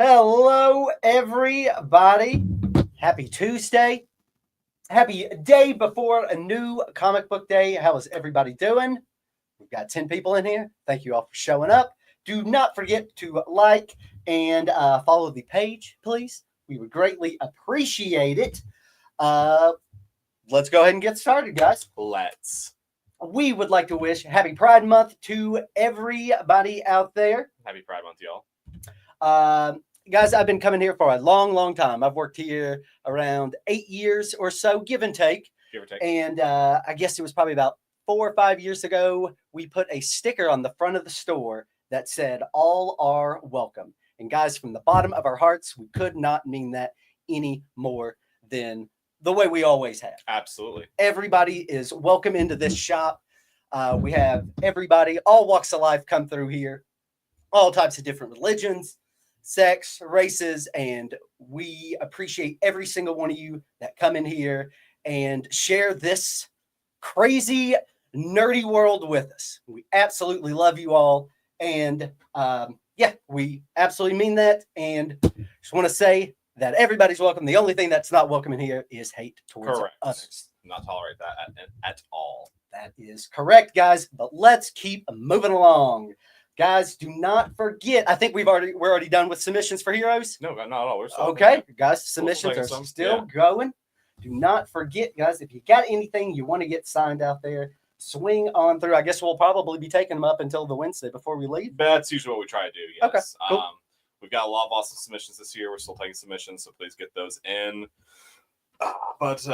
Hello, everybody. Happy Tuesday. Happy day before a new comic book day. How is everybody doing? We've got 10 people in here. Thank you all for showing up. Do not forget to like and follow the page, please. We would greatly appreciate it. Let's go ahead and get started, guys. Let's. We would like to wish Happy Pride Month to everybody out there. Happy Pride Month, y'all. Guys, I've been coming here for a long, long time. I've worked here around 8 years or so, give and take. Give or take. And I guess it was probably about 4 or 5 years ago, we put a sticker on the front of the store that said, "All are welcome." And guys, from the bottom of our hearts, we could not mean that any more than the way we always have. Absolutely. Everybody is welcome into this shop. We have everybody, all walks of life come through here, all types of different religions, sex, races, and we appreciate every single one of you that come in here and share this crazy, nerdy world with us. We absolutely love you all, and yeah, we absolutely mean that, and just want to say that everybody's welcome. The only thing that's not welcome in here is hate towards others. Not tolerate that at all. That is correct, guys, but let's keep moving along. Guys, do not forget. I think we're already done with submissions for heroes. No, not at all. We're still okay, guys. Submissions are some. still going. Do not forget, guys. If you got anything you want to get signed out there, swing on through. I guess we'll probably be taking them up until the Wednesday before we leave. That's usually what we try to do. Yes. Okay, cool. We've got a lot of awesome submissions this year. We're still taking submissions, so please get those in. But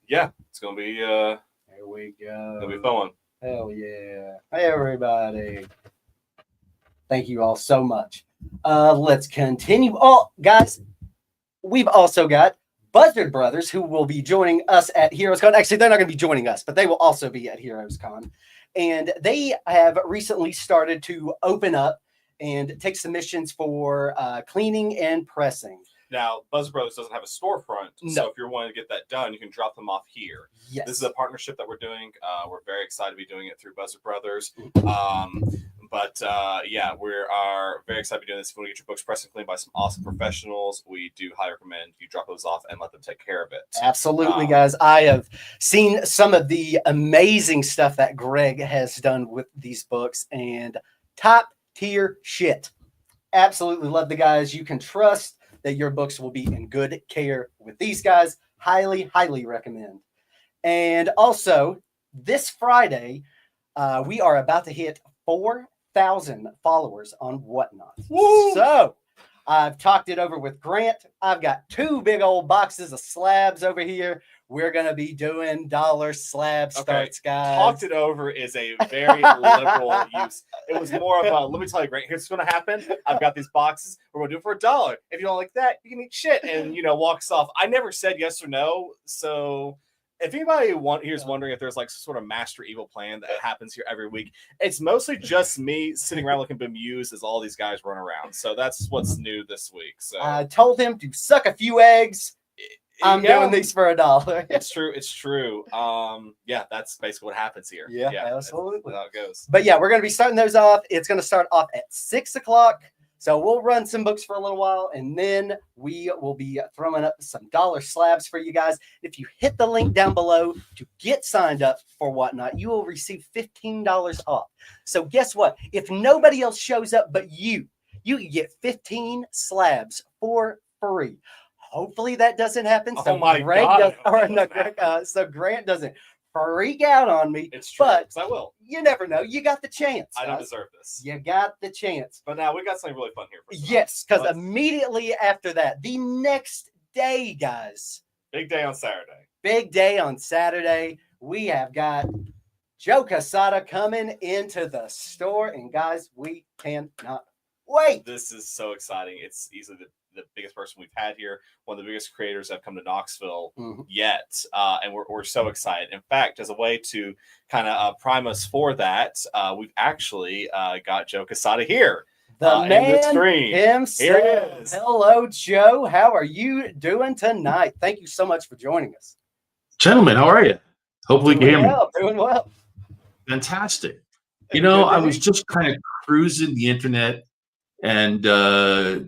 yeah, it's gonna be. Here we go. It'll be a fun one. Hell yeah! Hey everybody. Thank you all so much. Let's continue. Oh, guys, we've also got Buzzard Brothers who will be joining us at Heroes Con. Actually, they're not going to be joining us, but they will also be at Heroes Con. And they have recently started to open up and take submissions for cleaning and pressing. Now, Buzzard Brothers doesn't have a storefront, No. So if you're wanting to get that done, you can drop them off here. Yes. This is a partnership that we're doing. We're very excited to be doing it through Buzzard Brothers. But yeah, we are very excited to be doing this. If you want to get your books pressed and cleaned by some awesome professionals, we do highly recommend you drop those off and let them take care of it. Absolutely, guys. I have seen some of the amazing stuff that Greg has done with these books, and top tier shit. Absolutely love the guys. You can trust that your books will be in good care with these guys. Highly, highly recommend. And also, this Friday, we are about to hit 4,000 followers on Whatnot. Woo! So I've talked it over with Grant. I've got 2 big old boxes of slabs over here. We're going to be doing dollar slab starts, guys. Talked it over is a very liberal use. It was more of a, let me tell you, Grant, here's what's going to happen. I've got these boxes. We're going to do it for $1. If you don't like that, you can eat shit. And, walks off. I never said yes or no. So if anybody here's wondering if there's like some sort of master evil plan that happens here every week, it's mostly just me sitting around looking bemused as all these guys run around. So that's what's new this week. So I told him to suck a few eggs. I'm doing these for $1. It's true. It's true. Yeah, that's basically what happens here. Yeah, absolutely. That's how it goes. But yeah, we're going to be starting those off. It's going to start off at 6 o'clock. So we'll run some books for a little while, and then we will be throwing up some dollar slabs for you guys. If you hit the link down below to get signed up for Whatnot, you will receive $15 off. So guess what? If nobody else shows up but you can get 15 slabs for free. Hopefully that doesn't happen. So so Grant doesn't freak out on me. It's true. But I will. You never know. You got the chance. I don't deserve this. You got the chance. But now we got something really fun here. Yes, because immediately after that, the next day, guys. Big day on Saturday. Big day on Saturday. We have got Joe Quesada coming into the store. And guys, we cannot wait. This is so exciting. It's easily the biggest person we've had here, one of the biggest creators that have come to Knoxville yet, and we're so excited. In fact, as a way to kind of prime us for that, we've actually got Joe Quesada here. The man himself. Here he is. Hello, Joe. How are you doing tonight? Thank you so much for joining us. Gentlemen, how are you? Hopefully you can hear me. Doing well. Fantastic. I was just kind of cruising the internet and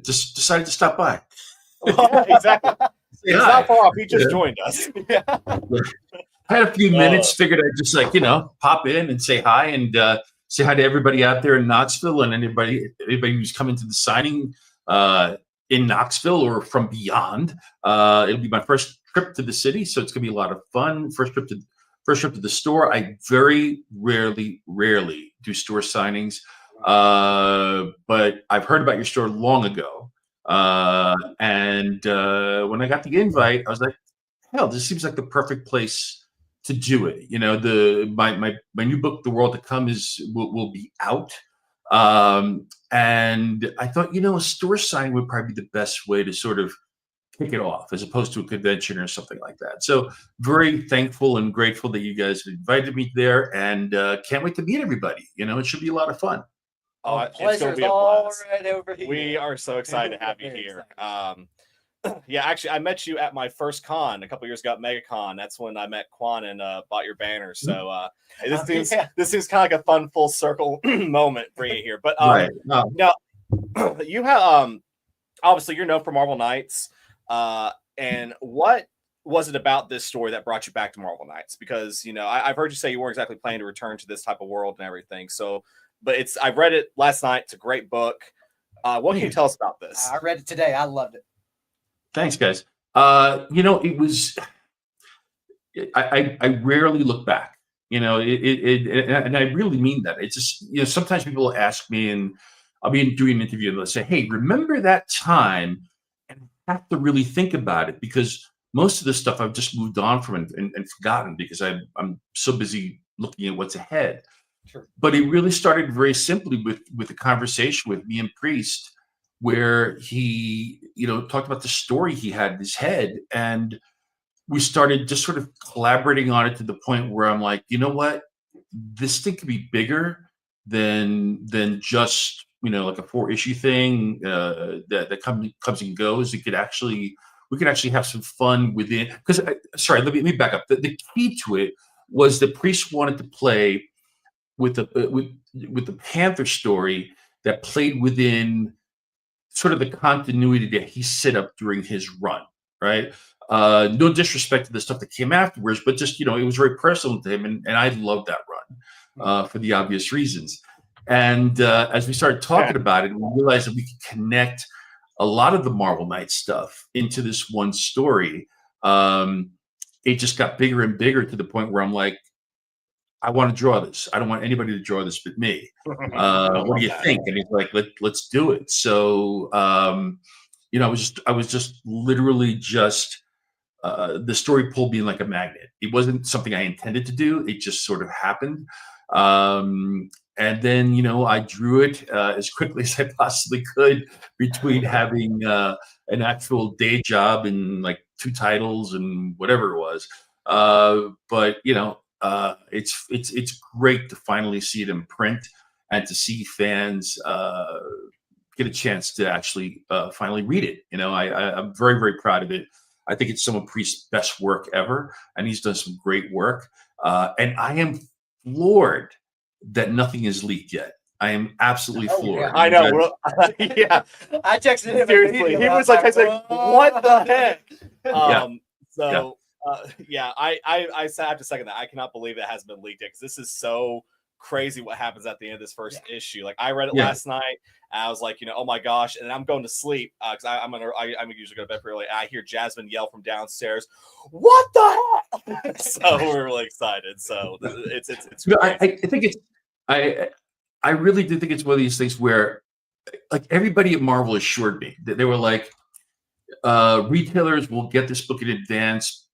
just decided to stop by. Yeah, exactly. Say He's hi. not far off. He just Yeah. joined us. I had a few minutes, figured I'd just pop in and say hi and say hi to everybody out there in Knoxville and anybody who's coming to the signing in Knoxville or from beyond. It'll be my first trip to the city, so it's gonna be a lot of fun. First trip to the store. I very rarely do store signings, but I've heard about your store long ago. And when I got the invite, I was like, hell, this seems like the perfect place to do it. My new book, The World to Come, will be out. And I thought, a store signing would probably be the best way to sort of kick it off as opposed to a convention or something like that. So very thankful and grateful that you guys invited me there, and can't wait to meet everybody. It should be a lot of fun. It's going to Pleasure's be a all blast. right over here. We are so excited to have you Very here. excited. Yeah, actually, I met you at my first con a couple years ago at MegaCon. That's when I met Quan and bought your banner. So this seems kind of like a fun full circle moment for you here. But Right. now you have obviously you're known for Marvel Knights. And what was it about this story that brought you back to Marvel Knights? Because I've heard you say you weren't exactly planning to return to this type of world and everything. So, but I've read it last night. It's a great book. What can you tell us about this? I read it today. I loved it. Thanks, guys. It was. I rarely look back. And I really mean that. It's just sometimes people ask me, and I'll be doing an interview, and they'll say, "Hey, remember that time?" And I have to really think about it because most of the stuff I've just moved on from and forgotten because I'm so busy looking at what's ahead. Sure. But it really started very simply with a conversation with me and Priest, where he, talked about the story he had in his head, and we started just sort of collaborating on it to the point where I'm like, you know what, this thing could be bigger than just like a 4-issue thing that comes and goes. We could actually have some fun within. Because let me back up. The key to it was that Priest wanted to play with the Panther story that played within sort of the continuity that he set up during his run, right? No disrespect to the stuff that came afterwards, but just, it was very personal to him. And I loved that run for the obvious reasons. And as we started talking about it, we realized that we could connect a lot of the Marvel Knights stuff into this one story. It just got bigger and bigger to the point where I'm like, I want to draw this. I don't want anybody to draw this but me. What do you think? And he's like, let's do it. So, I was just literally the story pulled me like a magnet. It wasn't something I intended to do. It just sort of happened. And then, I drew it as quickly as I possibly could between having an actual day job and like 2 titles and whatever it was. But it's great to finally see it in print and to see fans get a chance to actually finally read it. I'm very, very proud of it. I think it's some of Priest's best work ever, and he's done some great work. And I am floored that nothing is leaked yet. I am absolutely floored. Yeah. I know. Yeah. I texted him. Seriously, he was like, what the heck? I have to second that. I cannot believe it hasn't been leaked yet because this is so crazy what happens at the end of this first issue. Like I read it last night. And I was like, oh my gosh, and I'm going to sleep because I'm usually go to bed pretty early. I hear Jasmine yell from downstairs, "What the heck?" So we're really excited. So it's. I think it's. I really do think it's one of these things where, like, everybody at Marvel assured me that they were like, retailers will get this book in advance,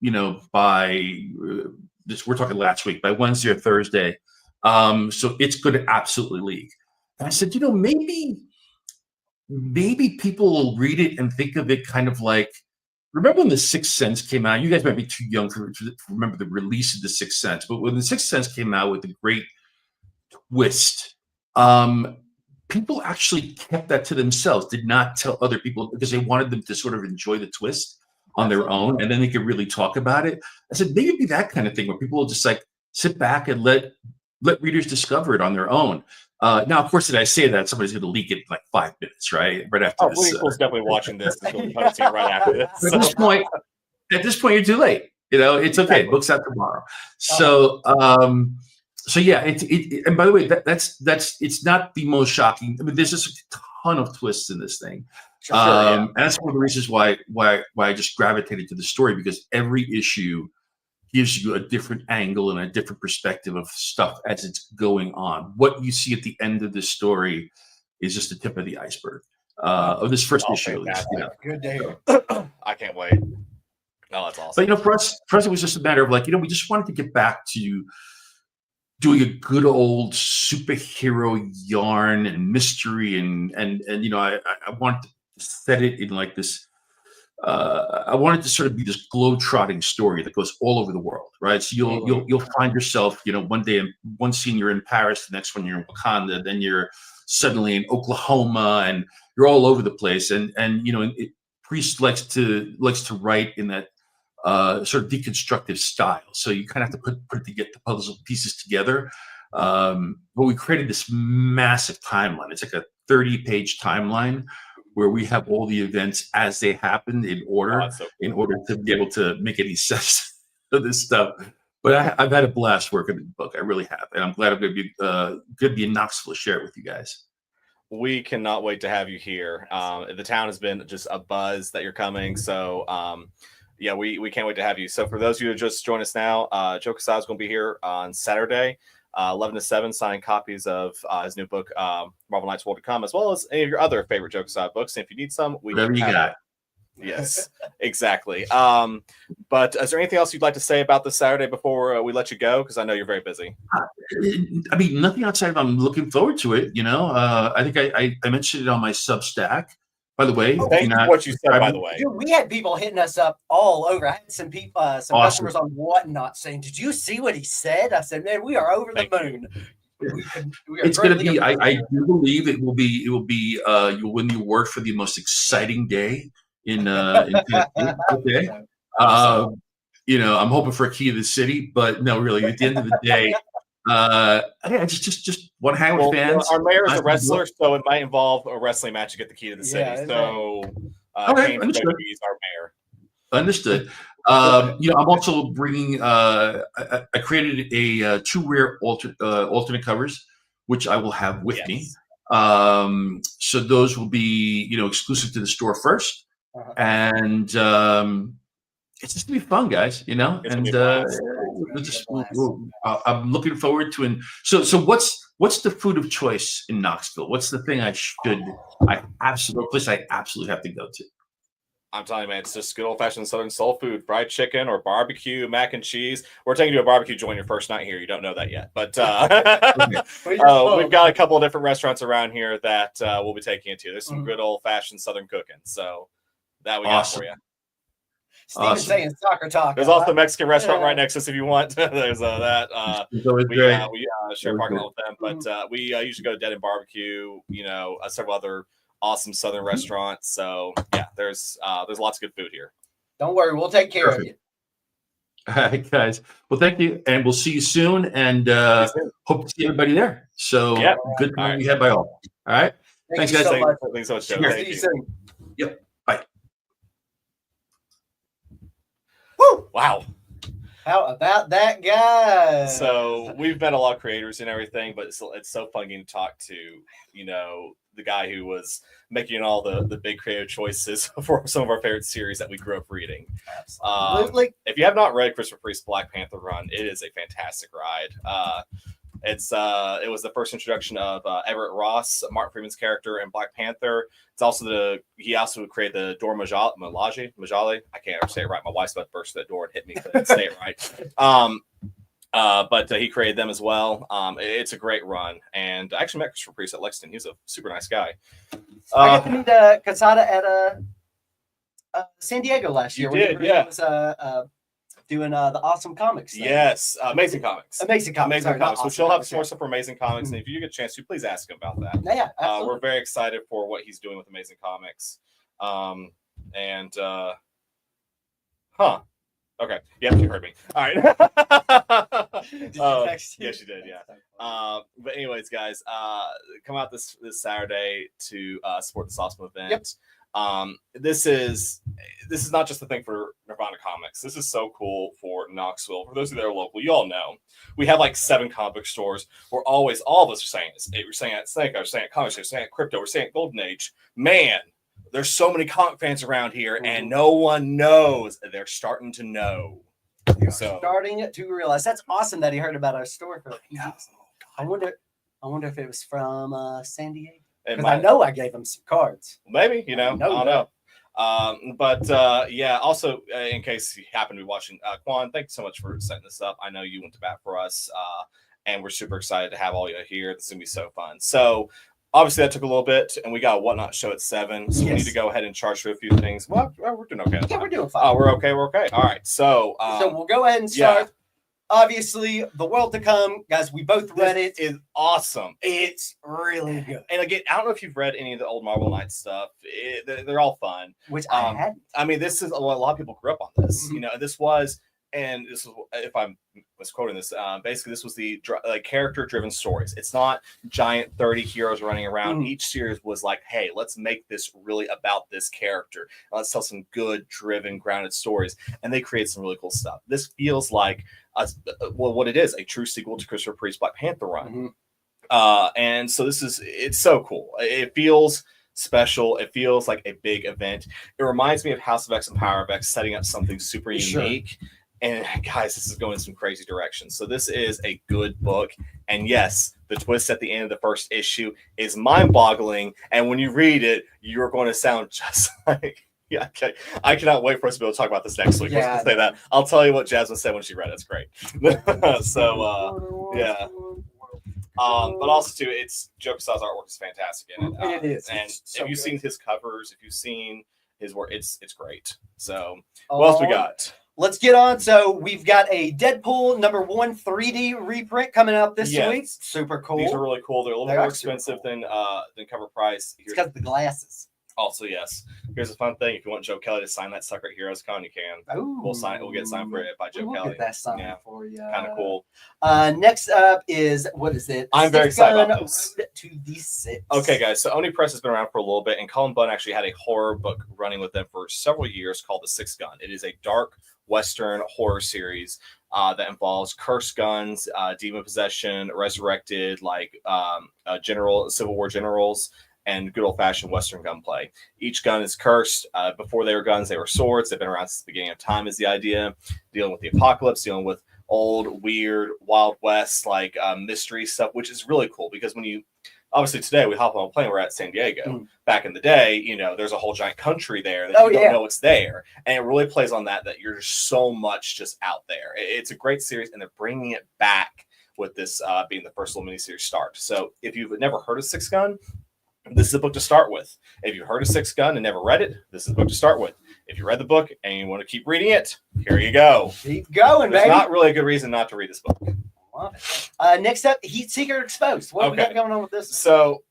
by this. We're talking last week, by Wednesday or Thursday. So it's going to absolutely leak. And I said, maybe people will read it and think of it kind of like, remember when The Sixth Sense came out? You guys might be too young to remember the release of The Sixth Sense, but when The Sixth Sense came out with the great twist, people actually kept that to themselves, did not tell other people because they wanted them to sort of enjoy the twist on their own, and then they could really talk about it. I said, maybe it'd be that kind of thing where people will just like sit back and let let readers discover it on their own. Now, of course, did I say that somebody's going to leak it in like 5 minutes, right? Right after Oh, this. Bleeding Cool's definitely watching this. It's going to be posting it right after this. At this point, you're too late. It's okay. Exactly. Book's out tomorrow. So, so yeah. And by the way, that's it's not the most shocking. I mean, there's just a ton of twists in this thing. Sure, yeah. And that's one of the reasons why I just gravitated to the story, because every issue gives you a different angle and a different perspective of stuff as it's going on. What you see at the end of this story is just the tip of the iceberg of this first issue. At least, Good day. I can't wait. No, that's awesome. But for us, it was just a matter of like, we just wanted to get back to doing a good old superhero yarn and mystery, and I wanted to set it in like this. I wanted to sort of be this globe-trotting story that goes all over the world, right? So you'll find yourself, one day, one scene you're in Paris, the next one you're in Wakanda, then you're suddenly in Oklahoma, and you're all over the place. And Priest likes to write in that sort of deconstructive style. So you kind of have to put the puzzle pieces together. But we created this massive timeline. It's like a 30-page timeline where we have all the events as they happen in order, in order to be able to make any sense of this stuff. But I've had a blast working on the book. I really have, and I'm glad I'm going to be in Knoxville to share it with you guys. We cannot wait to have you here. The town has been just a buzz that you're coming. So yeah, we can't wait to have you. So for those of you who just joined us now, Joe Quesada is going to be here on Saturday, 11 to 7, signing copies of his new book, Marvel Knights World to Come, as well as any of your other favorite Joe Quesada books. And if you need some, whatever you got. Yes, exactly. But is there anything else you'd like to say about this Saturday before we let you go? Because I know you're very busy. I mean, nothing outside of I'm looking forward to it. I think I mentioned it on my Substack. By the way, thank you for what you said. By the way, dude, we had people hitting us up all over. I had some people, some customers on Whatnot saying, "Did you see what he said?" I said, "Man, we are over the moon." It's going to be. I do believe it will be. You'll win the award for the most exciting day in Tennessee. Okay. I'm hoping for a key to the city, but no, really, at the end of the day, I just want to hang with fans. Our mayor is a wrestler, so it might involve a wrestling match to get the key to the city. So, okay, understood. He's our mayor. Understood. I'm also bringing. I created a 2 rare alternate covers, which I will have with me. So those will be exclusive to the store first, and it's just gonna be fun, guys. I'm looking forward to it. So what's the food of choice in Knoxville? What's the thing I absolutely have to go to? I'm telling you, man, it's just good old-fashioned Southern soul food, fried chicken or barbecue, mac and cheese. We're taking you to a barbecue joint your first night here. You don't know that yet. But we've got a couple of different restaurants around here that we'll be taking you to. There's some good old-fashioned Southern cooking. So that we got for you. Steven's saying soccer talk. There's also a Mexican restaurant right next to us if you want. There's that. We share parking lot with them. But we usually go to Dead End Barbecue, several other awesome Southern restaurants. So yeah, there's lots of good food here. Don't worry, we'll take care of you. All right, guys. Well, thank you, and we'll see you soon. And hope to see everybody there. So good time we had by all. All right. Thanks, guys. Thanks so much, Joe. Thank you. Soon. Yep. Bye. Woo! Wow. How about that, guy? So we've met a lot of creators and everything, but it's so fun getting to talk to, the guy who was making all the big creative choices for some of our favorite series that we grew up reading. Absolutely. If you have not read Christopher Priest's Black Panther run, it is a fantastic ride. It was the first introduction of Everett Ross, Martin Freeman's character in Black Panther. It's also he also created the Dora Milaje. I can't ever say it right. My wife's about to burst that door and hit me because I didn't say it right. But he created them as well. It's a great run, and I actually met Christopher Priest at Lexington. He's a super nice guy. I got to meet Quesada at San Diego last year. You did, yeah. He was doing the Awesome Comics thing. Yes, Amazing Comics. Amazing Comics. Which he'll have more stuff for Amazing Comics, and if you get a chance to, please ask him about that. Yeah, absolutely. We're very excited for what he's doing with Amazing Comics. Okay. Yep, you heard me. All right. Did you text you? Yes, you did. Yeah. But anyways, guys, come out this Saturday to support this awesome event. Yep. This is not just a thing for Nirvana Comics. This is so cool for Knoxville. For those of you that are local, you all know we have like 7 comic book stores. We're always, all of us are saying this. We're saying at Snake, we're saying at Comics, we're saying at Crypto, we're saying at Golden Age. Man, there's so many comic fans around here, and no one knows. They're starting to know. So Starting to realize. That's awesome that he heard about our store for a few weeks. I wonder if it was from San Diego. Because I know I gave him some cards. Maybe, I don't know. Yeah, also, in case you happen to be watching, Quan, thank you so much for setting this up. I know you went to bat for us, and we're super excited to have all you here. This is going to be so fun. So, obviously, that took a little bit, and we got a Whatnot show at 7, so we need to go ahead and charge through a few things. Well, we're doing okay. Yeah, we're doing fine. Oh, we're okay. All right, so we'll go ahead and start. Yeah. Obviously, The World to Come, guys, we both read it. It's awesome. It's really good. And again, I don't know if you've read any of the old Marvel Knights stuff. They're all fun. Which I hadn't. I mean, this is a lot of people grew up on this. Mm-hmm. This was, and this is, if I'm misquoting this, basically this was the character-driven stories. It's not giant 30 heroes running around. Mm-hmm. Each series was like, hey, let's make this really about this character. Let's tell some good, driven, grounded stories. And they create some really cool stuff. This feels like what it is, a true sequel to Christopher Priest's Black Panther run. Mm-hmm. And so it's so cool. It feels special. It feels like a big event. It reminds me of House of X and Power of X setting up something super unique. And guys, this is going in some crazy directions. So this is a good book. And yes, the twist at the end of the first issue is mind-boggling. And when you read it, you're going to sound just like... Yeah, okay. I cannot wait for us to be able to talk about this next week. Yeah, say that. I'll tell you what Jasmine said when she read it. It's great. So, yeah. But also, too, Joe Quesada's artwork is fantastic in it. It is. And if you've seen his covers, if you've seen his work, it's great. So, what else we got? Let's get on. So we've got a Deadpool #1 3D reprint coming out this week. Super cool. These are really cool. They're a little more expensive than cover price. It's because of the glasses. Also, yes. Here's a fun thing: if you want Joe Kelly to sign that sucker at Heroes Con, you can. Ooh. We'll get signed for it by Joe Kelly. Get that signed for you. Kind of cool. Next up is what is it? I'm very excited about this. Road to the Six. Okay, guys. So Oni Press has been around for a little bit, and Colin Bunn actually had a horror book running with them for several years called The Six Gun. It is a dark Western horror series that involves cursed guns, demon possession, resurrected Civil War generals, and good old-fashioned Western gunplay. Each gun is cursed. Before they were guns, they were swords. They've been around since the beginning of time is the idea. Dealing with the apocalypse, dealing with old, weird, Wild West, mystery stuff, which is really cool because when you... Obviously, today we hop on a plane, we're at San Diego. Mm. Back in the day, there's a whole giant country there that you don't know it's there. And it really plays on that you're just so much just out there. It's a great series, and they're bringing it back with this being the first little miniseries start. So if you've never heard of Six Gun, this is a book to start with. If you've heard of Six Gun and never read it, this is a book to start with. If you read the book and you want to keep reading it, here you go. Keep going, There's baby. not really a good reason not to read this book. Love it. Next up, Heat Seeker Exposed. What do we got going on with this? So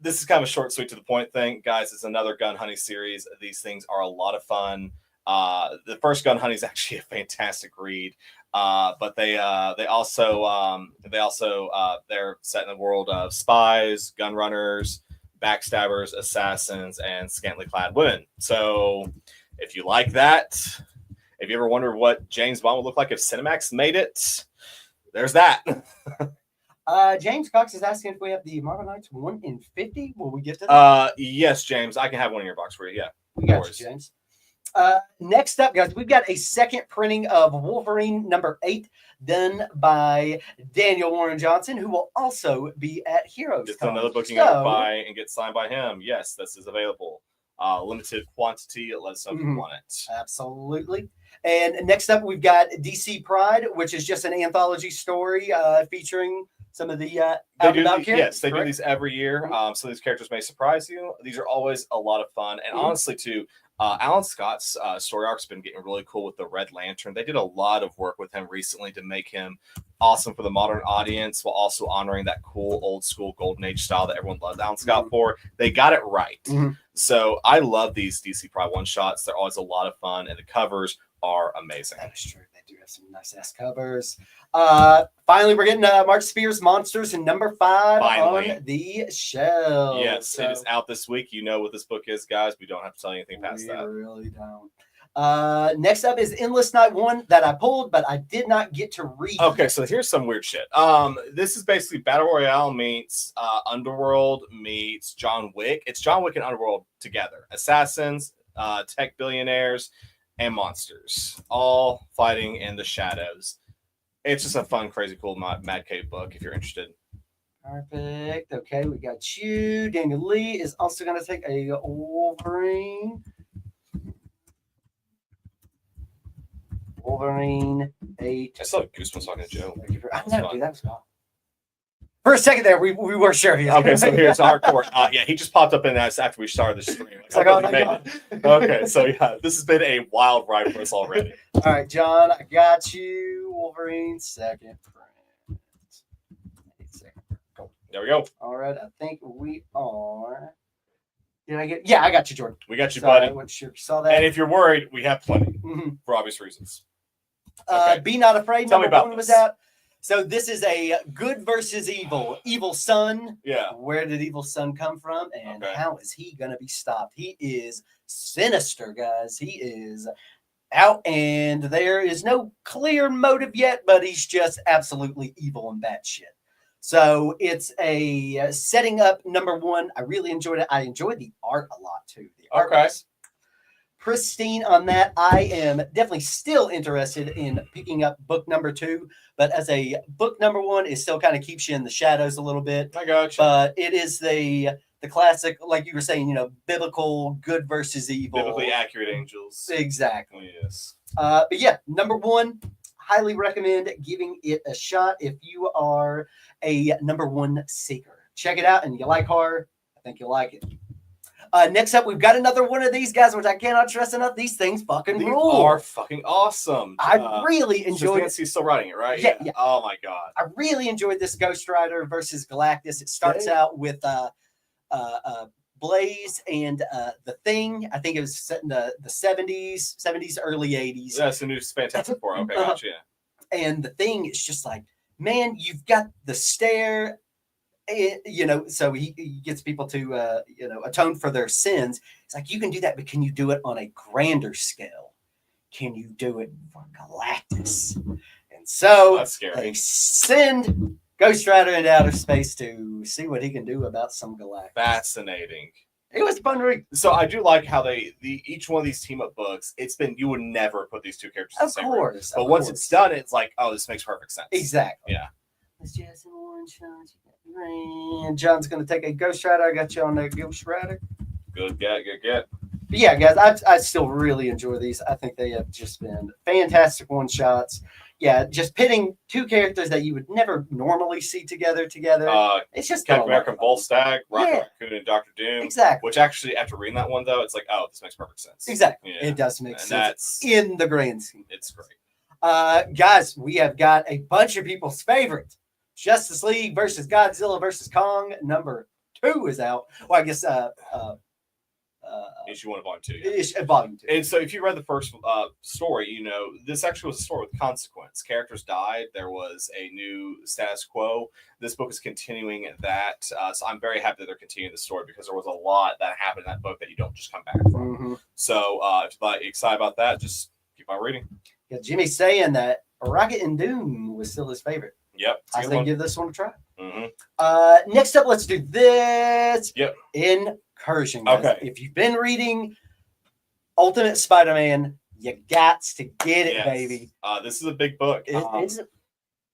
this is kind of a short, sweet, to the point thing. Guys, it's another gun hunting series. These things are a lot of fun. The first gun hunting is actually a fantastic read. But they're set in the world of spies, gun runners, backstabbers, assassins, and scantily clad women. So if you like that, if you ever wondered what James Bond would look like if Cinemax made it, there's that. James Cox is asking if we have the Marvel Knights 1 in 50. Will we get to that? Yes, James. I can have one in your box for you. Yeah. We got you, James. Next up, guys, we've got a second printing of Wolverine #8 done by Daniel Warren Johnson, who will also be at Heroes. Just another book you can buy and get signed by him. Yes, this is available. Limited quantity. Let us know if you want it. Absolutely. And next up, we've got DC Pride, which is just an anthology story featuring some of the characters. Yes, they do these every year. So these characters may surprise you. These are always a lot of fun. And honestly, too, Alan Scott's story arc's been getting really cool with the Red Lantern. They did a lot of work with him recently to make him awesome for the modern audience while also honoring that cool old school Golden Age style that everyone loves Alan Scott for. They got it right. So I love these DC Pride one-shots. They're always a lot of fun, and the covers are amazing. That is true. They do have some nice ass covers. Finally, we're getting Mark Spears Monsters in number 5 on the shelf. Yes, it is out this week. You know what this book is, guys. We don't have to tell you anything past that. We really don't. Next up is Endless Night 1 that I pulled, but I did not get to read. Okay, so here's some weird shit. This is basically Battle Royale meets Underworld meets John Wick. It's John Wick and Underworld together. Assassins, tech billionaires, and monsters, all fighting in the shadows. It's just a fun, crazy, cool Mad Cave book if you're interested. Perfect. Okay, we got you. Daniel Lee is also going to take a Wolverine 8. I saw Goosebumps talking to Joe. I know, dude, that was fun. For a second there, we were sure he was okay, so here's hardcore. Yeah, he just popped up in us after we started the stream. It's like, oh my God. Okay, so yeah, this has been a wild ride for us already. All right, John, I got you. Wolverine, second print. Go. There we go. All right, I think we are. Did I get? Yeah, I got you, Jordan. We got you, buddy. Saw that. And if you're worried, we have plenty for obvious reasons. Okay. Be Not Afraid. Tell me about number 1 was out. So this is a good versus evil. Evil son. Yeah. Where did evil son come from, and how is he going to be stopped? He is sinister, guys. He is out, and there is no clear motive yet, but he's just absolutely evil and bad shit. So it's a setting up number 1. I really enjoyed it. I enjoyed the art a lot too. The art was pristine on that. I am definitely still interested in picking up book number 2, but as a book number 1, it still kind of keeps you in the shadows a little bit. I got you. But it is the classic, like you were saying, biblical good versus evil. Biblically accurate angels. Exactly. Yes. But yeah, number 1, highly recommend giving it a shot if you are a number 1 seeker. Check it out, and you like horror, I think you'll like it. Next up, we've got another one of these guys, which I cannot stress enough. These things fucking rule. These are fucking awesome. I really enjoyed it. Nancy's still writing it, right? Yeah. Oh my God. I really enjoyed this Ghost Rider versus Galactus. It starts out with Blaze and the Thing. I think it was set in the 70s, early 80s. That's the new Fantastic Four. Okay, gotcha. And the Thing is just like, man, you've got the stare. So he gets people to, atone for their sins. It's like, you can do that, but can you do it on a grander scale? Can you do it for Galactus? And so that's scary. They send Ghost Rider into outer space to see what he can do about some Galactus. Fascinating. It was fun read. So I do like how each one of these team up books, you would never put these two characters in the same room. But once it's done, it's like, oh, this makes perfect sense. Exactly. Yeah. It's just in one shot. And John's going to take a Ghost Rider. I got you on that Ghost Rider. Good get. But yeah, guys, I still really enjoy these. I think they have just been fantastic one-shots. Yeah, just pitting two characters that you would never normally see together. It's just Captain America and Volstagg, Rocket Raccoon and Doctor Doom. Exactly. Which actually, after reading that one, though, it's like, oh, this makes perfect sense. Exactly. Yeah. It does make sense. That's in the grand scheme. It's great. Guys, we have got a bunch of people's favorite. Justice League versus Godzilla versus Kong. Number 2 is out. Well, I guess Issue 1 of Volume 2. Yeah. Volume 2. And so if you read the first story, this actually was a story with consequence. Characters died. There was a new status quo. This book is continuing that. So I'm very happy that they're continuing the story because there was a lot that happened in that book that you don't just come back from. Mm-hmm. So if you're excited about that, just keep on reading. Yeah, Jimmy's saying that Rocket and Doom was still his favorite. Yep. I say give this one a try. Mm-hmm. Next up, let's do this. Yep. Incursion. Guys. Okay. If you've been reading Ultimate Spider-Man, you got to get it, baby. This is a big book. It's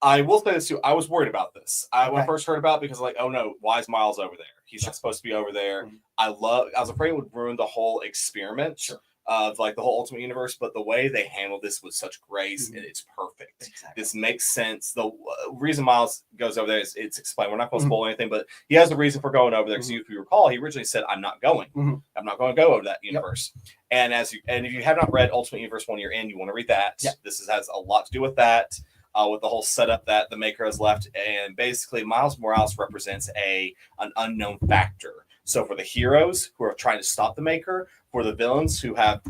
I will say this too. I was worried about this. When I first heard about it because oh no, why is Miles over there? He's not supposed to be over there. Mm-hmm. I was afraid it would ruin the whole experiment. Sure. of like the whole Ultimate Universe, but the way they handled this with such grace, it's perfect. Exactly. This makes sense. The reason Miles goes over there is it's explained. We're not going to spoil anything, but he has a reason for going over there. Because if you recall, he originally said, "I'm not going. I'm not going to go over to that universe." And if you have not read Ultimate Universe 1 year in, you want to read that. This has a lot to do with that. With the whole setup that the Maker has left, and basically Miles Morales represents an unknown factor. So for the heroes who are trying to stop the Maker, for the villains who have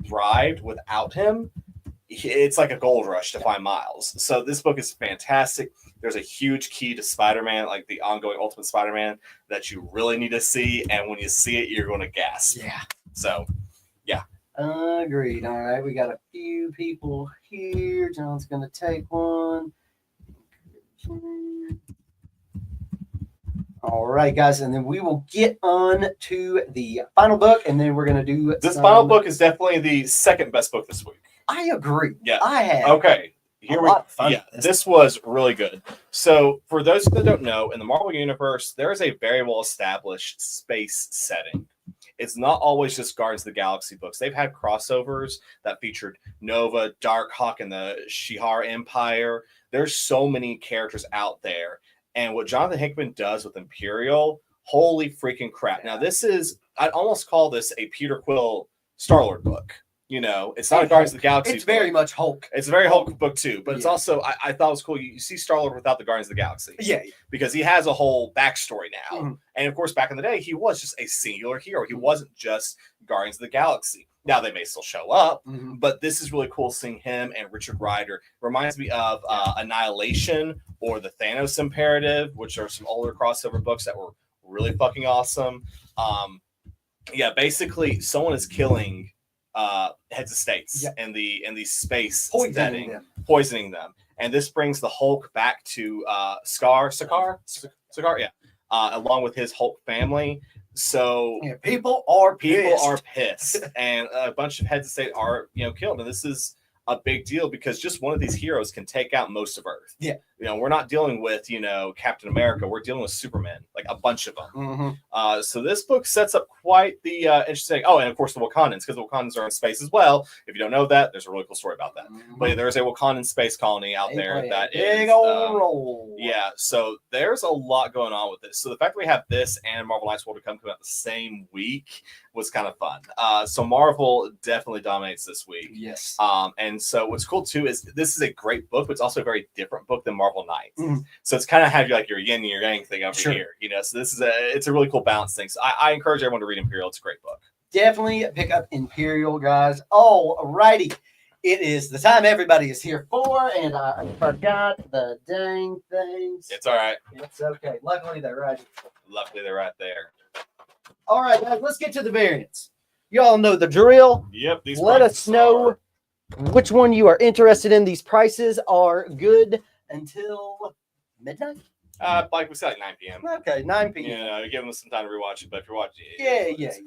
thrived without him, it's like a gold rush to find Miles. So this book is fantastic. There's a huge key to Spider-Man, like the ongoing Ultimate Spider-Man, that you really need to see, and when you see it, you're going to gasp. Yeah. So, yeah. Agreed. All right, we got a few people here. John's going to take one. All right, guys, and then we will get on to the final book, and then we're going to do this final book is definitely the second best book this week. I agree. Yeah. I have. Okay. This was really good. So, for those that don't know, in the Marvel Universe, there is a very well established space setting. It's not always just Guardians of the Galaxy books. They've had crossovers that featured Nova, Darkhawk, and the Shihar Empire. There's so many characters out there. And what Jonathan Hickman does with Imperial, holy freaking crap. Now, I'd almost call this a Peter Quill Star-Lord book. You know, it's not a Guardians of the Galaxy It's very much Hulk. It's a very Hulk book, too. But it's also, I thought it was cool. You see Star-Lord without the Guardians of the Galaxy. Yeah. Because he has a whole backstory now. And, of course, back in the day, he was just a singular hero. He wasn't just Guardians of the Galaxy. Now, they may still show up, but this is really cool seeing him and Richard Rider. Reminds me of Annihilation or the Thanos Imperative, which are some older crossover books that were really fucking awesome. Basically, someone is killing heads of states in the space setting, poisoning them. And this brings the Hulk back to Sakaar, along with his Hulk family. So people are pissed, and a bunch of heads of state are killed. And this is a big deal because just one of these heroes can take out most of Earth. Yeah. We're not dealing with, Captain America. We're dealing with Superman, like a bunch of them. So this book sets up quite the interesting. Oh, and of course the Wakandans, because the Wakandans are in space as well. If you don't know that, there's a really cool story about that. But there's a Wakandan space colony out there that big old role. Yeah. So there's a lot going on with this. So the fact that we have this and Marvel Knights World to come out the same week was kind of fun. So Marvel definitely dominates this week. Yes. And so what's cool too is this is a great book, but it's also a very different book than Marvel Knights. So it's kind of have your yin and your yang thing over here, So this is it's a really cool balance thing. So I encourage everyone to read Imperial. It's a great book. Definitely pick up Imperial, guys. All righty. It is the time everybody is here for, and I forgot the dang things. It's all right. It's okay. Luckily, they're right. Luckily, they're right there. All right, guys, let's get to the variants. You all know the drill. Yep. These Let us know which one you are interested in. These prices are good until midnight. Like we said, like 9 p.m. Okay, 9 p.m. Yeah, give them some time to rewatch it, but if you're watching it, Yeah. Okay.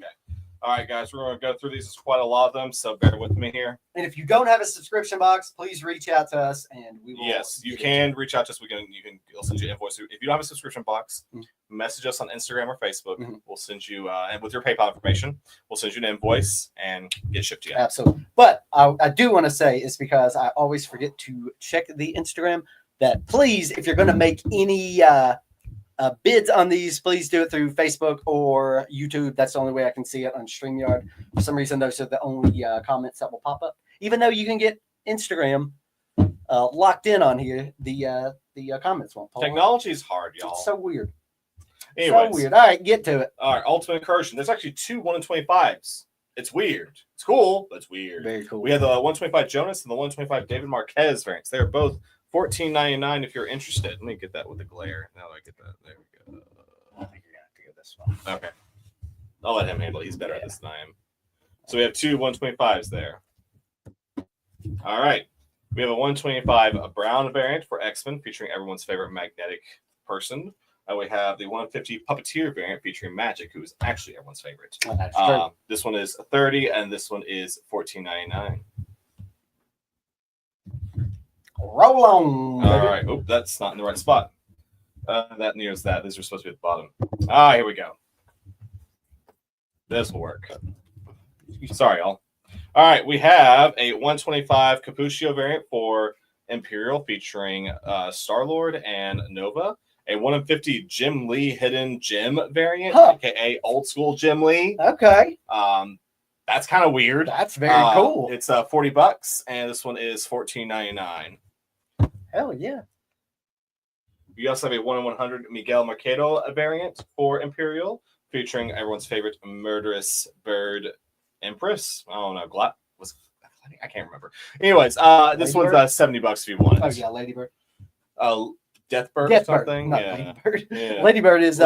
All right, guys, we're going to go through these. There's quite a lot of them, so bear with me here. And if you don't have a subscription box, please reach out to us, and we will. Yes, you can reach out to us. We'll send you an invoice. If you don't have a subscription box, message us on Instagram or Facebook. We'll send you, and with your PayPal information, we'll send you an invoice and get shipped to you. Absolutely. But I do want to say, it's because I always forget to check the Instagram, that please, if you're going to make any bids on these, please do it through Facebook or YouTube. That's the only way I can see it on StreamYard. For some reason, those are the only comments that will pop up. Even though you can get Instagram locked in on here, the comments won't pop up. Technology is hard, y'all. It's so weird. Anyways, so weird. All right, get to it. All right, Ultimate Incursion. There's actually 2 1-in-25s. It's weird. It's cool, but it's weird. Very cool. We have the 125 Jonas and the 125 David Marquez variants. They're both $14.99 if you're interested. Let me get that with the glare. Now that I get that. There we go. I think you're going to have to go this one. Okay. I'll let him handle it. He's better at this than I am. So we have 2 125s there. All right. We have a 125 a brown variant for X-Men featuring everyone's favorite magnetic person. We have the 150 Puppeteer variant featuring Magic, who is actually everyone's favorite. Oh, that's true. This one is $30 and this one is $14.99. Roll on. All right. Oh, that's not in the right spot. That nears that. These are supposed to be at the bottom. Here we go. This will work. Sorry, y'all. All right, we have a 125 Capuccio variant for Imperial featuring Star-Lord and Nova. A 1 in 50 Jim Lee hidden gem variant, aka old school Jim Lee. Okay. That's kind of weird. That's very cool. It's $40, and this one is $14.99. Hell yeah. You also have a 1 in 100 Miguel Mercado variant for Imperial, featuring everyone's favorite murderous bird Empress. I don't know. I can't remember. Anyways, this one's $70 if you want it. Oh yeah, Ladybird. Deathbird or something. Not Yeah. Ladybird. Yeah. Ladybird is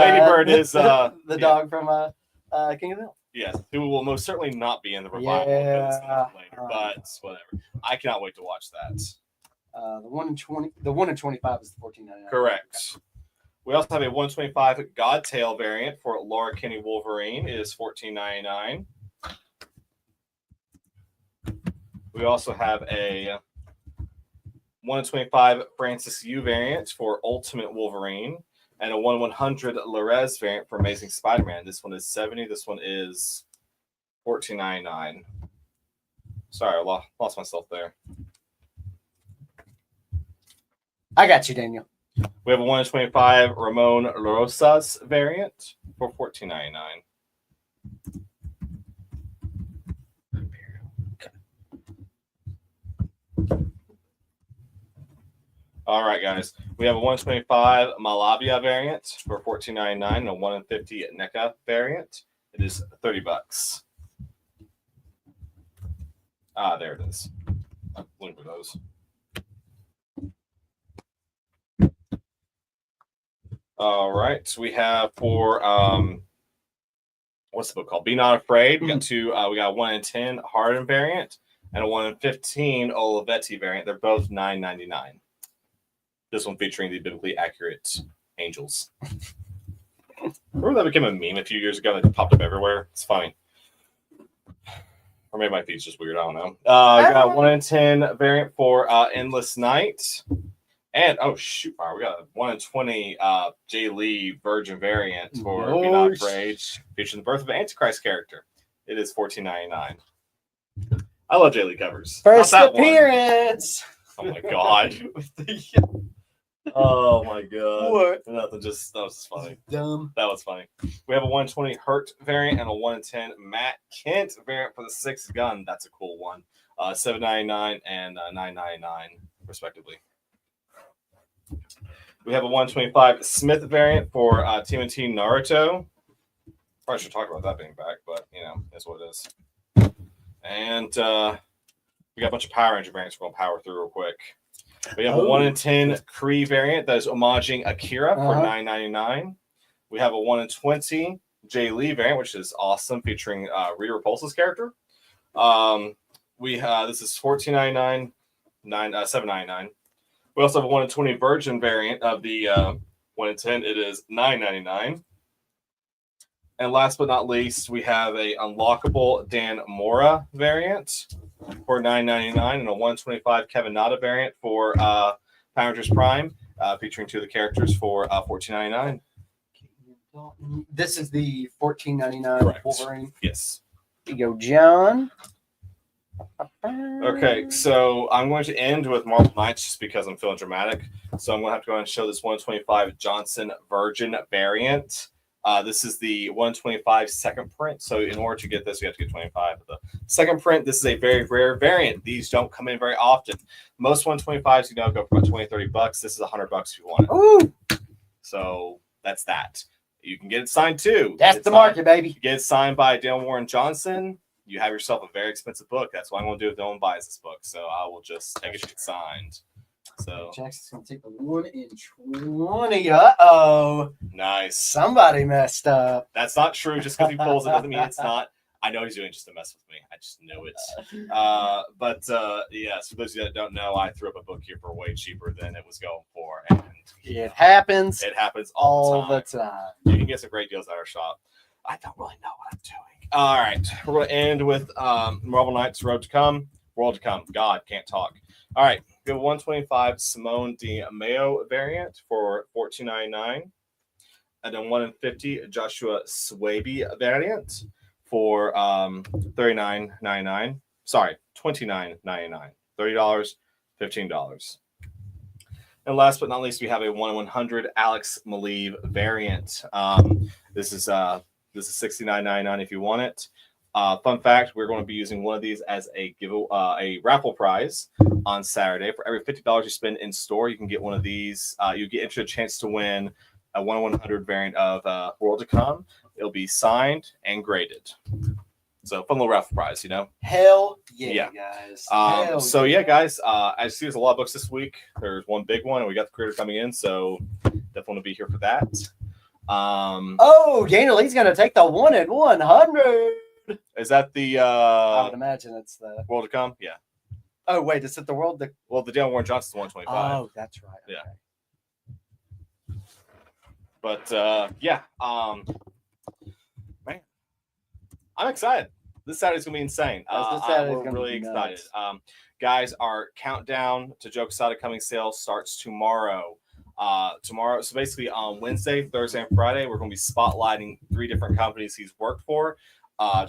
the dog from King of the Hill. Yes, who will most certainly not be in the revival later, but whatever. I cannot wait to watch that. The 1 in 20, the 1 in 25 is the $14.99. Correct. We also have a 125 Godtail variant for Laura Kinney Wolverine. It is $14.99. We also have a 1 in 25 Francis Yu variant for Ultimate Wolverine, and a 1 in 100 Larez variant for Amazing Spider-Man. This one is $70. This one is $14.99. Sorry, I lost myself there. I got you, Daniel. We have a 1 in 25 Ramon Rosas variant for $14.99. All right, guys. We have a 1 in 25 Malavia variant for $14.99 and a 1 in 50 NECA variant. It is $30. There it is. I'm looking for those. All right. So we have for what's the book called? Be Not Afraid. We got two. We got a 1 in 10 Harden variant and a 1 in 15 Olivetti variant. They're both $9.99. This one featuring the biblically accurate angels. Remember that became a meme a few years ago that popped up everywhere? It's funny. Or maybe my feed's just weird. I don't know. We got a 1 in 10 variant for Endless Night. And, oh, shoot, we got a 1 in 20 Jay Lee Virgin variant for Be Not Afraid, featuring the birth of an Antichrist character. It is $14.99. I love Jay Lee covers. First appearance. Oh, my God. Oh my god! What? Nothing. That was just funny. Dumb. That was funny. We have a 1 in 20 Hurt variant and a 1 in 10 Matt Kent variant for the 6th gun. That's a cool one. $7.99 and $9.99 respectively. We have a 125 Smith variant for TMNT Naruto. Probably should talk about that being back, but that's what it is. And we got a bunch of Power Ranger variants. We're gonna power through real quick. We have a 1 in 10 Kree variant that is homaging Akira for $9.99. We have a 1 in 20 Jay Lee variant, which is awesome, featuring Rita Repulsa's character. This is $14.99, $7.99. We also have a 1 in 20 Virgin variant of the 1 in 10. It is $9.99. And last but not least, we have a unlockable Dan Mora variant for $9.99 and a 125 Kevin Nada variant for Power Rangers Prime, featuring 2 of the characters for $14.99. This is the $14.99 Wolverine. Yes. Here you go, John. Okay, so I'm going to end with Marvel Knights just because I'm feeling dramatic. So I'm going to have to go and show this 125 Johnson Virgin variant. This is the 125 second print. So in order to get this, we have to get 25. But the second print, this is a very rare variant. These don't come in very often. Most 125s, go for about $20-$30. This is $100 if you want it. Ooh. So that's that. You can get it signed too. That's the market, baby. You get it signed by Dale Warren Johnson. You have yourself a very expensive book. That's what I'm going to do if no one buys this book. So I will just take it signed. So Jackson's going to take the 1 in 20. Uh-oh. Nice. Somebody messed up. That's not true. Just because he pulls it doesn't mean it's not. I know he's doing it just to mess with me. I just know it. Yes, for those of you that don't know, I threw up a book here for way cheaper than it was going for. And it happens. It happens all the time. You can get some great deals at our shop. I don't really know what I'm doing. All right. We're going to end with Marvel Knights World to Come. God, can't talk. All right. We have a 125 Simone Di Mayo variant for $14.99. And then 1 in 50 Joshua Swaby variant for $39.99. Sorry, $29.99. $30, $15. And last but not least, we have a 1/100 Alex Maleev variant. This is $69.99 if you want it. Fun fact: we're going to be using one of these as a a raffle prize on Saturday. For every $50 you spend in store, you can get one of these. You get into a chance to win a 1/100 variant of World to Come. It'll be signed and graded. So fun little raffle prize, you know. Hell yeah, guys. So yeah, guys. I see there's a lot of books this week. There's one big one, and we got the creator coming in, so definitely want to be here for that. Daniel, he's gonna take the 1/100. Is that the I would imagine it's the World to Come? Yeah. Oh wait, is it the world? Well, the Daniel Warren Johnson's 125. Oh, that's right. Okay. Yeah. But yeah, man, I'm excited. This Saturday's gonna be insane. We're really excited. Guys, our countdown to Joe Quesada coming sale starts tomorrow. So basically on Wednesday, Thursday, and Friday, we're gonna be spotlighting 3 different companies he's worked for.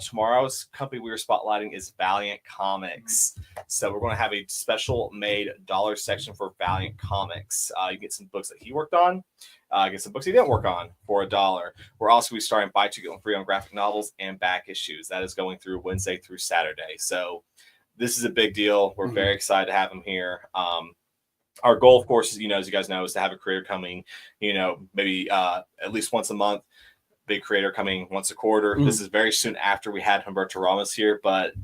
Tomorrow's company we are spotlighting is Valiant Comics. So we're going to have a special made dollar section for Valiant Comics. You can get some books that he worked on, get some books he didn't work on for $1. We're also going to be starting buy 2 get 1 free on graphic novels and back issues. That is going through Wednesday through Saturday. So this is a big deal. We're very excited to have him here. Our goal, of course, as you guys know, is to have a creator coming, maybe at least once a month. Big creator coming once a quarter. This is very soon after we had Humberto Ramos here, but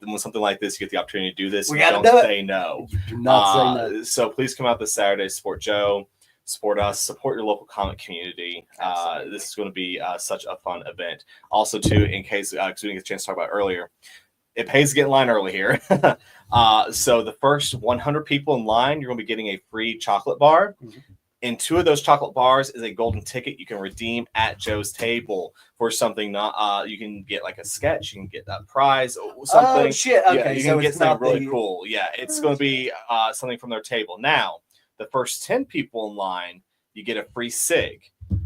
when something like this, you get the opportunity to do this. We don't say no. You do not say no. So please come out this Saturday, support Joe, support us, support your local comic community. This is going to be such a fun event. Also, too, in case because we didn't get a chance to talk about it earlier, it pays to get in line early here. So the first 100 people in line, you're going to be getting a free chocolate bar. And 2 of those chocolate bars is a golden ticket you can redeem at Joe's table for something. Not you can get like a sketch, you can get that prize or something. Oh shit! Okay, yeah, you so can get it's something not really cool. Yeah, it's going to be something from their table. Now, the first 10 people in line, you get a free cig.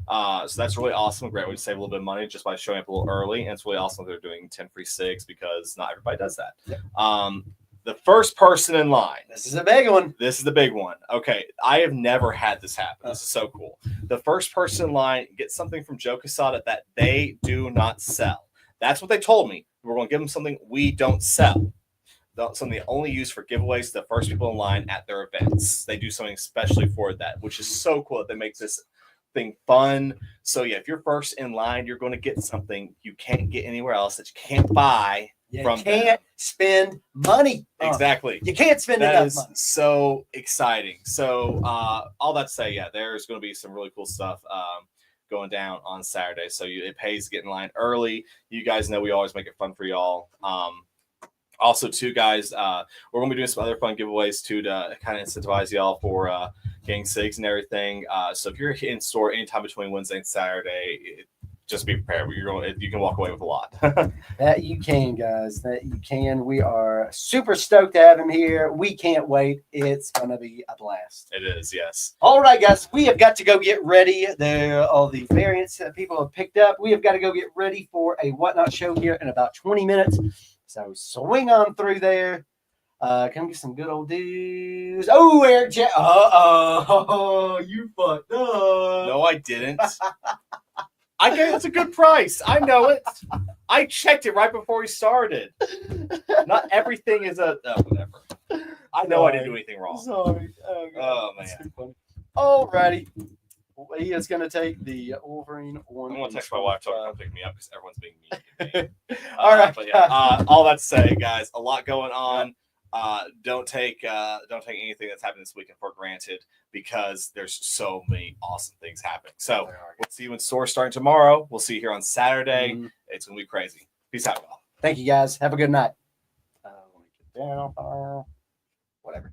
So that's really awesome. Great way to save a little bit of money just by showing up a little early. And it's really awesome they're doing 10 free cigs because not everybody does that. Yep. The first person in line. This is a big one. This is the big one. Okay, I have never had this happen. This is so cool. The first person in line gets something from Joe Quesada that they do not sell. That's what they told me. We're going to give them something we don't sell. Something they only use for giveaways to the first people in line at their events. They do something especially for that, which is so cool that they make this thing fun. So yeah, if you're first in line, you're going to get something you can't get anywhere else that you can't buy. You can't spend money. Exactly. You can't spend enough money. So exciting. So all that to say, yeah, there's going to be some really cool stuff going down on Saturday. So it pays to get in line early. You guys know we always make it fun for y'all. Also, too, guys, we're going to be doing some other fun giveaways, too, to kind of incentivize y'all for getting cigs and everything. So if you're in store anytime between Wednesday and Saturday, just be prepared. You can walk away with a lot. That you can, guys. That you can. We are super stoked to have him here. We can't wait. It's going to be a blast. It is, yes. All right, guys. We have got to go get ready. All the variants that people have picked up. We have got to go get ready for a Whatnot show here in about 20 minutes. So swing on through there. Come get some good old dudes. Oh, Eric Jack. You fucked up. No, I didn't. I gave it a good price. I know it. I checked it right before we started. Not everything is whatever. I know I didn't do anything wrong. Sorry. Oh man. All righty. He is going to take the Wolverine one. I'm going to text my wife to come pick me up because everyone's being mean to me. All right. But yeah, all that to say, guys, a lot going on. Don't take anything that's happened this weekend for granted because there's so many awesome things happening. So we'll see you in store starting tomorrow. We'll see you here on Saturday. It's gonna be crazy. Peace out, y'all. Thank you, guys. Have a good night. Let me get down. Whatever.